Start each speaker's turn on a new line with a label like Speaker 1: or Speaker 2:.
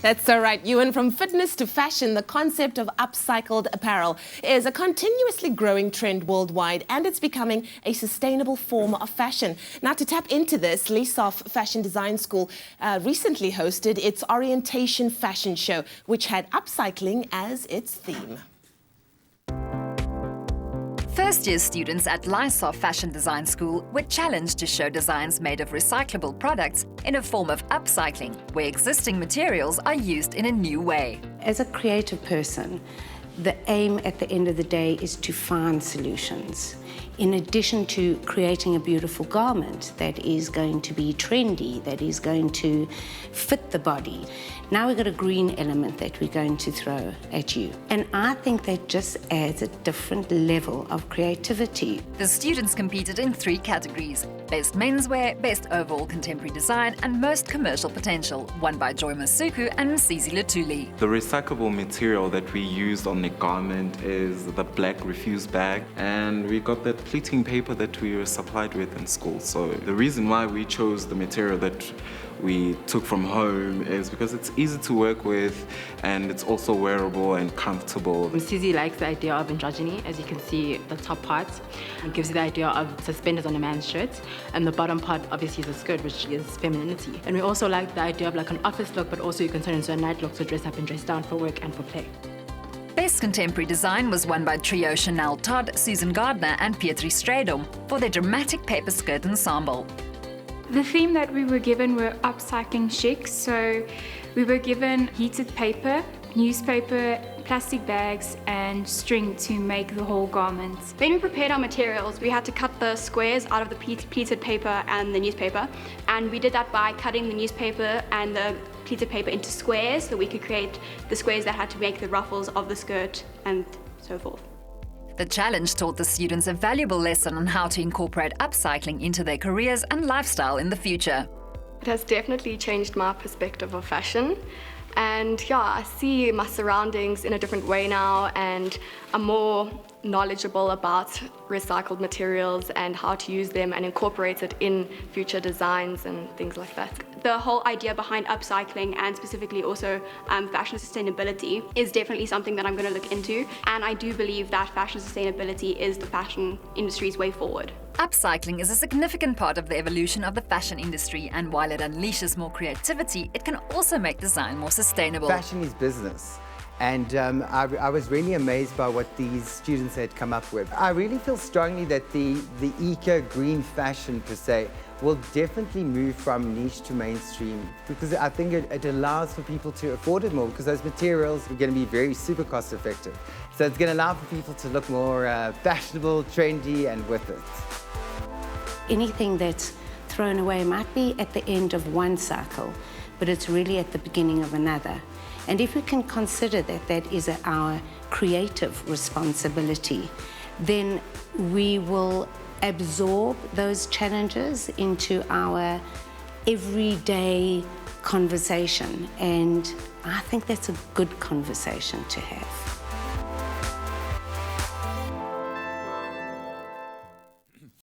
Speaker 1: That's so right, Ewan. From fitness to fashion, the concept of upcycled apparel is a continuously growing trend worldwide, and it's becoming a sustainable form of fashion. Now, to tap into this, Lisof Fashion Design School recently hosted its orientation fashion show, which had upcycling as its theme.
Speaker 2: First-year students at Lisof Fashion Design School were challenged to show designs made of recyclable products in a form of upcycling, where existing materials are used in a new way.
Speaker 3: As a creative person, the aim at the end of the day is to find solutions. In addition to creating a beautiful garment that is going to be trendy, that is going to fit the body, now we've got a green element that we're going to throw at you. And I think that just adds a different level of creativity.
Speaker 2: The students competed in 3 categories: Best Menswear, Best Overall Contemporary Design, and Most Commercial Potential, won by Joy Masuku and Msizi Latuli.
Speaker 4: The recyclable material that we used on the garment is the black refuse bag, and we got that pleating paper that we were supplied with in school. So the reason why we chose the material that we took from home is because it's easy to work with and it's also wearable and comfortable.
Speaker 5: Msizi likes the idea of androgyny. As you can see, the top part gives you the idea of suspenders on a man's shirt, and the bottom part obviously is a skirt, which is femininity. And we also like the idea of like an office look, but also you can turn into a night look, so dress up and dress down for work and for play.
Speaker 2: Best Contemporary Design was won by trio Chanel Todd, Susan Gardner and Pietri Stradom for their dramatic paper skirt ensemble.
Speaker 6: The theme that we were given were upcycling chic, so we were given heated paper, newspaper, plastic bags and string to make the whole garment.
Speaker 7: When we prepared our materials, we had to cut the squares out of the pleated paper and the newspaper, and we did that by cutting the newspaper and the pleated paper into squares so we could create the squares that had to make the ruffles of the skirt and so forth.
Speaker 2: The challenge taught the students a valuable lesson on how to incorporate upcycling into their careers and lifestyle in the future.
Speaker 8: It has definitely changed my perspective of fashion. And yeah, I see my surroundings in a different way now, and I'm more knowledgeable about recycled materials and how to use them and incorporate it in future designs and things like that.
Speaker 7: The whole idea behind upcycling and specifically also fashion sustainability is definitely something that I'm going to look into, and I do believe that fashion sustainability is the fashion industry's way forward.
Speaker 2: Upcycling is a significant part of the evolution of the fashion industry, and while it unleashes more creativity, it can also make design more sustainable.
Speaker 9: Fashion is business. And I was really amazed by what these students had come up with. I really feel strongly that the eco-green fashion per se will definitely move from niche to mainstream, because I think it allows for people to afford it more, because those materials are going to be very super cost effective. So it's going to allow for people to look more fashionable, trendy and with it.
Speaker 3: Anything that's thrown away might be at the end of one cycle, but it's really at the beginning of another. And if we can consider that that is our creative responsibility, then we will absorb those challenges into our everyday conversation. And I think that's a good conversation to have.